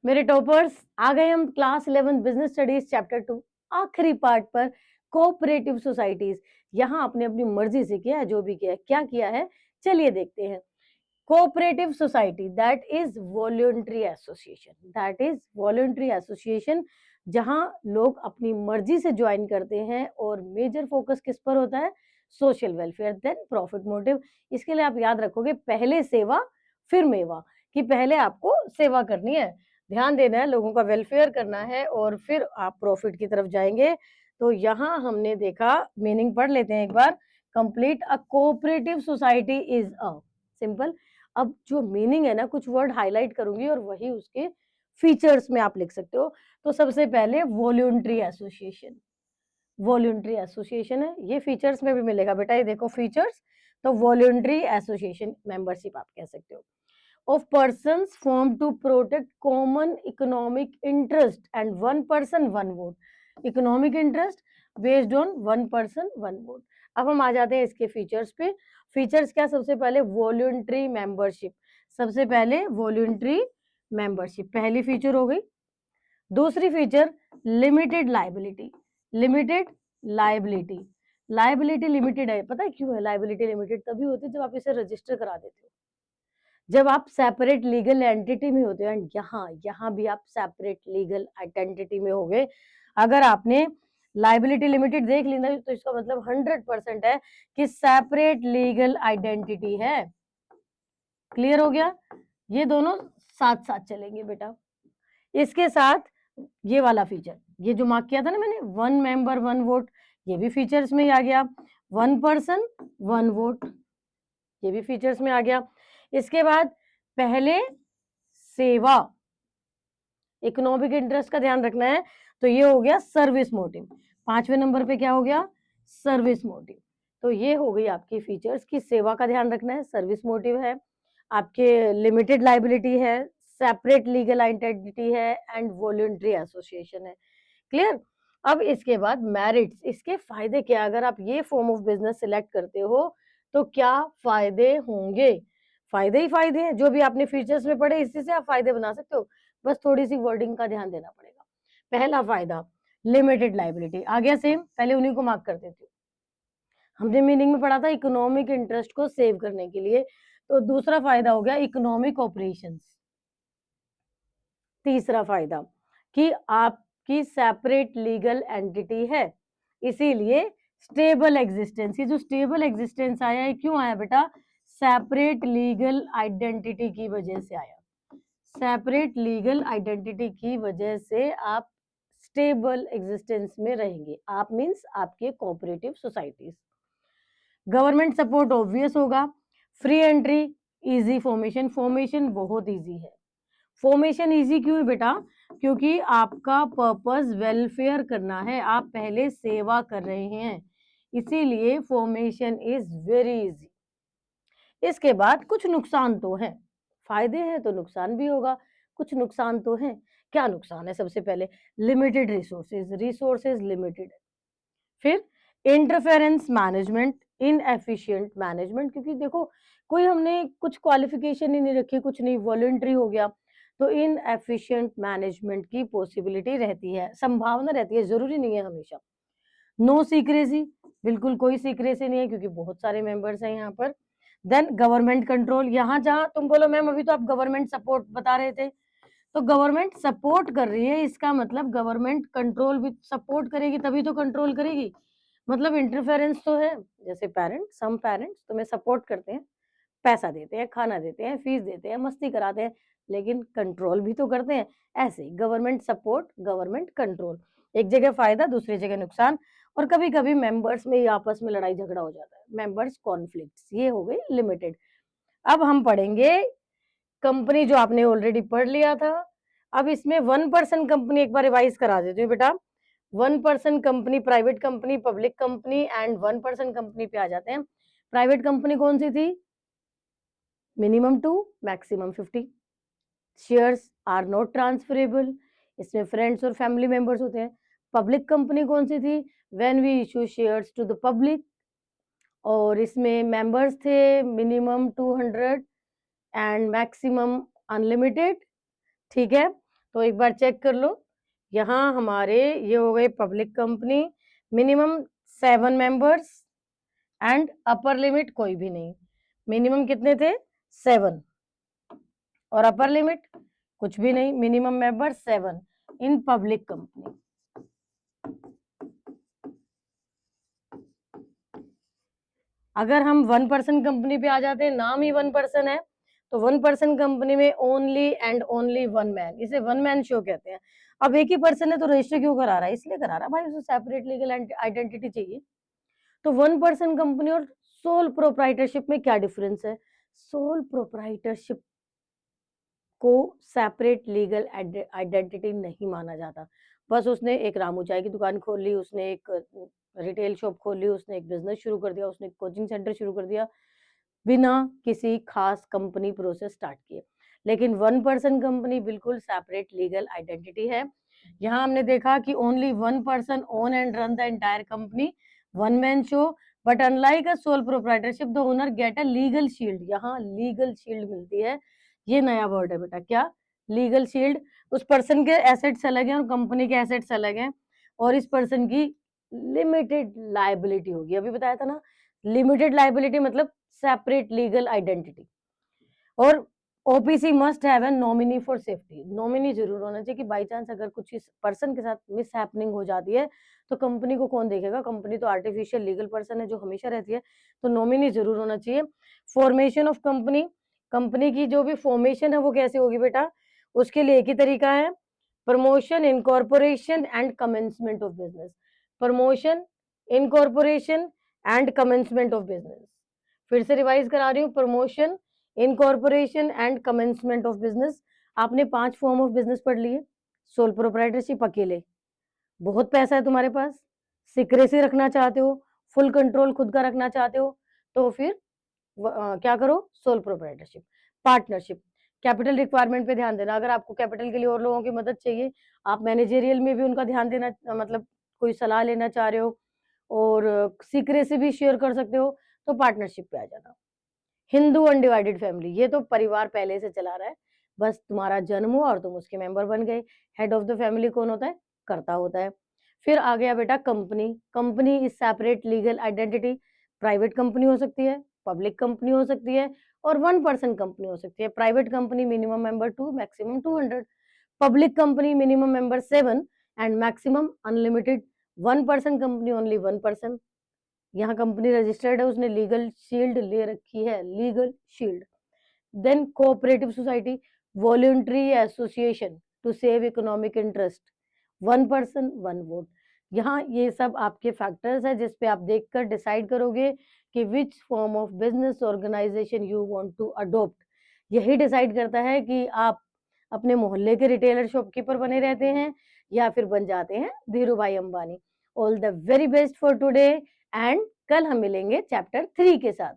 मेरे टॉपर्स, आ गए हम क्लास 11 बिजनेस स्टडीज चैप्टर 2 आखिरी पार्ट पर, कोऑपरेटिव सोसाइटीज। यहाँ आपने अपनी मर्जी से किया है, जो भी किया है। क्या किया है चलिए देखते हैं। Cooperative society that is voluntary association, that is voluntary association, जहां लोग अपनी मर्जी से ज्वाइन करते हैं और मेजर फोकस किस पर होता है? Social welfare than profit motive. इसके लिए आप याद रखोगे, पहले सेवा फिर मेवा, कि पहले आपको सेवा करनी है, ध्यान देना है, लोगों का वेलफेयर करना है और फिर आप प्रॉफिट की तरफ जाएंगे। तो यहाँ हमने देखा, मीनिंग पढ़ लेते हैं एक बार। Complete a cooperative society is a simple. अब जो मीनिंग है ना, कुछ वर्ड हाईलाइट करूंगी और वही उसके फीचर्स में आप लिख सकते हो। तो सबसे पहले वॉलंटरी एसोसिएशन, वॉलंटरी एसोसिएशन है, ये फीचर्स में भी मिलेगा बेटा, ये देखो फीचर्स। तो वॉलंटरी एसोसिएशन मेंबरशिप आप कह सकते हो, of persons formed to protect common economic interest and one person one vote। economic interest based on one person one vote। अब हम आ जाते हैं इसके फीचर्स पे। फीचर्स क्या? सबसे पहले वॉलंटरी मेंबरशिप, सबसे पहले वॉलंटरी मेंबरशिप पहली फीचर हो गई। दूसरी feature limited liability, limited liability, liability limited है। पता है क्यों है लाइबिलिटी लिमिटेड? तभी होती है जब आप इसे रजिस्टर करा देते हो, जब आप सेपरेट लीगल एंटिटी में होते हो। एंड यहाँ भी आप सेपरेट लीगल आइडेंटिटी में हो गए। अगर आपने लाइबिलिटी लिमिटेड देख ली ना, तो इसका मतलब 100% है कि सेपरेट लीगल आइडेंटिटी है। क्लियर हो गया? ये दोनों साथ साथ चलेंगे बेटा। इसके साथ ये वाला फीचर, ये जो मार्क किया था ना मैंने, 1 मेंबर 1 वोट, ये भी फीचर्स में ही आ गया। 1 पर्सन 1 वोट, ये भी फीचर्स में आ गया। इसके बाद पहले सेवा, इकोनॉमिक इंटरेस्ट का ध्यान रखना है, तो ये हो गया सर्विस मोटिव। 5वें नंबर पे क्या हो गया? Service motive. तो ये हो गई आपकी फीचर्स की सेवा का ध्यान रखना है, सर्विस मोटिव है, आपके लिमिटेड लाइबिलिटी है, सेपरेट लीगल आइडेंटिटी है एंड वॉलंटरी एसोसिएशन है। क्लियर? अब इसके बाद मेरिट्स, इसके फायदे क्या? अगर आप ये फॉर्म ऑफ बिजनेस सिलेक्ट करते हो तो क्या फायदे होंगे? फायदे ही फायदे हैं, जो भी आपने फीचर्स में पढ़े इसी से आप फायदे बना सकते हो, बस थोड़ी सी वर्डिंग का ध्यान देना पड़ेगा। पहला फायदा लिमिटेड लाइबिलिटी, आ गया सेम, पहले उन्हीं को मार्क कर देती हूँ। हमने मीनिंग में पढ़ा था इकोनॉमिक इंटरेस्ट को सेव करने के लिए। तो दूसरा फायदा हो गया इकोनॉमिक ऑपरेशंस। तीसरा फायदा कि आपकी सेपरेट लीगल एंटिटी है, इसीलिए स्टेबल एग्जिस्टेंस। ये जो स्टेबल एग्जिस्टेंस आया है, क्यों आया बेटा? सेपरेट लीगल आइडेंटिटी की वजह से आया। सेपरेट लीगल आइडेंटिटी की वजह से आप स्टेबल एग्जिस्टेंस में रहेंगे। आप मींस आपके cooperative societies. Government support obvious होगा। Free entry, easy formation, formation बहुत इजी है। फॉर्मेशन इजी क्यों है बेटा? क्योंकि आपका पर्पस वेलफेयर करना है, आप पहले सेवा कर रहे हैं, इसीलिए फॉर्मेशन इज वेरी इजी। इसके बाद कुछ नुकसान तो है, फायदे हैं तो नुकसान भी होगा, कुछ नुकसान तो है। क्या नुकसान है? सबसे पहले लिमिटेड रिसोर्सेज, रिसोर्सेज लिमिटेड। फिर इंटरफेरेंस मैनेजमेंट, इनएफिशिएंट मैनेजमेंट, क्योंकि देखो कोई हमने कुछ क्वालिफिकेशन ही नहीं रखी, कुछ नहीं, वॉलंटरी हो गया, तो इनएफिशिएंट मैनेजमेंट की पॉसिबिलिटी रहती है, संभावना रहती है, जरूरी नहीं है हमेशा। नो सीक्रेसी, बिल्कुल कोई सीक्रेसी नहीं है क्योंकि बहुत सारे मेंबर्स हैं यहाँ पर। देन गवर्नमेंट कंट्रोल, यहाँ जहाँ तुम बोलो मैम अभी तो आप गवर्नमेंट सपोर्ट बता रहे थे, तो गवर्नमेंट सपोर्ट कर रही है, इसका मतलब गवर्नमेंट कंट्रोल भी सपोर्ट करेगी तभी तो कंट्रोल करेगी, मतलब इंटरफेरेंस तो है। जैसे पेरेंट्स, सम पेरेंट्स तुम्हें सपोर्ट करते हैं, पैसा देते हैं, खाना देते हैं, फीस देते हैं, मस्ती कराते हैं, लेकिन कंट्रोल भी तो करते हैं। ऐसे गवर्नमेंट सपोर्ट, गवर्नमेंट कंट्रोल, एक जगह फायदा दूसरी जगह नुकसान, और कभी कभी मेंबर्स में ही आपस में लड़ाई झगड़ा हो जाता है, मेंबर्स कॉन्फ्लिक्ट्स। ये हो गई लिमिटेड। अब हम पढ़ेंगे कंपनी, जो आपने ऑलरेडी पढ़ लिया था। अब इसमें 1 पर्सन कंपनी एक बार रिवाइज करा देती हूँ बेटा। 1 person company, private company, public company and 1 person company पे आ जाते हैं। प्राइवेट कंपनी कौन सी थी? Minimum 2 maximum 50, shares are not transferable, इसमें फ्रेंड्स और फैमिली मेंबर्स होते हैं। पब्लिक कंपनी कौन सी थी? When we issue shares to the public, और इसमें मेंबर्स थे मिनिमम 200 एंड मैक्सिमम अनलिमिटेड। ठीक है, तो एक बार चेक कर लो, यहाँ हमारे ये हो गए public company, minimum 7 members and upper limit कोई भी नहीं। मिनिमम कितने थे? 7 और अपर लिमिट कुछ भी नहीं, minimum member 7 in public company. अगर हम 1% कंपनी पे आ जाते हैं, नाम ही 1% है, तो 1% कंपनी में ओनली एंड ओनली 1 मैन, इसे 1 मैन शो कहते हैं। अब एक ही पर्सन है तो रजिस्टर क्यों करा रहा है? इसलिए करा रहा है भाई, उसे सेपरेट लीगल आइडेंटिटी चाहिए। तो 1% कंपनी और सोल प्रोप्राइटरशिप में क्या डिफरेंस है? सोल प्रोप्राइटरशिप को सेपरेट लीगल आइडेंटिटी नहीं माना जाता। बस उसने एक रामू चाय की दुकान खोल ली, उसने एक रिटेल शॉप खोल ली, उसने एक बिजनेस शुरू कर दिया, उसने एक कोचिंग सेंटर शुरू कर दिया, बिना किसी खास कंपनी प्रोसेस स्टार्ट किए। लेकिन 1% कंपनी बिल्कुल सेपरेट लीगल आइडेंटिटी है। यहाँ हमने देखा कि only 1% own and run the entire company, 1 man show, but unlike a sole proprietorship the owner get a legal shield. यहाँ लीगल शील्ड मिलती है, ये नया वर्ड है बेटा। क्या? Legal shield. उस पर्सन के एसेट्स अलग हैं और कंपनी के एसेट्स अलग हैं, और इस पर्सन की लिमिटेड लायबिलिटी होगी। अभी बताया था ना, लिमिटेड लायबिलिटी मतलब सेपरेट लीगल आइडेंटिटी। और OPC must have a nominee for safety. Nominee जरूर होना चाहिए कि बाई चांस अगर कुछ इस पर्सन के साथ मिस हैपनिंग हो जाती है तो कंपनी को कौन देखेगा? कंपनी तो आर्टिफिशियल लीगल पर्सन है जो हमेशा रहती है, तो नॉमिनी जरूर होना चाहिए। फॉर्मेशन ऑफ कंपनी, कंपनी की जो भी फॉर्मेशन है वो कैसे होगी बेटा? उसके लिए एक ही तरीका है, promotion, incorporation and commencement of business. Promotion, incorporation and commencement of business. फिर से रिवाइज करा रही हूँ, promotion, incorporation and commencement of business. आपने 5 फॉर्म ऑफ बिजनेस पढ़ लिए। सोल प्रोप्राइटरशिप अकेले, बहुत पैसा है तुम्हारे पास, सीक्रेसी रखना चाहते हो, फुल कंट्रोल खुद का रखना चाहते हो, तो फिर क्या करो? Sole proprietorship. Partnership, capital requirement पे ध्यान देना। अगर आपको कैपिटल के लिए और लोगों की मदद चाहिए, आप मैनेजेरियल में भी उनका ध्यान देना, मतलब कोई सलाह लेना चाह रहे हो और सीक्रेसी भी शेयर कर सकते हो, तो पार्टनरशिप पे आ जाना। हिंदू अनडिवाइडेड फैमिली, ये तो परिवार पहले से चला रहा है, बस तुम्हारा जन्म हुआ और तुम उसके मेंबर बन गए। हेड ऑफ द फैमिली कौन होता है? कर्ता होता है। फिर आ गया बेटा company. Company is separate legal identity. Private company हो सकती है, पब्लिक कंपनी हो सकती है, और 1% कंपनी हो सकती है। Private company minimum member 2, maximum 200। Public company minimum member 7 and maximum unlimited. 1% company only 1%। यहाँ कंपनी रजिस्टर्ड है, उसने लीगल शील्ड ले रखी है, legal shield. Then cooperative society, voluntary association to save economic interest, 1% 1 vote. यहाँ ये सब आपके फैक्टर्स है जिसपे आप देखकर डिसाइड करोगे कि which form of business organisation you want to adopt. यही डिसाइड करता है कि आप अपने मोहल्ले के रिटेलर शॉपकीपर बने रहते हैं या फिर बन जाते हैं धीरू भाई Ambani. All the very best for today, and कल हम मिलेंगे चैप्टर 3 के साथ।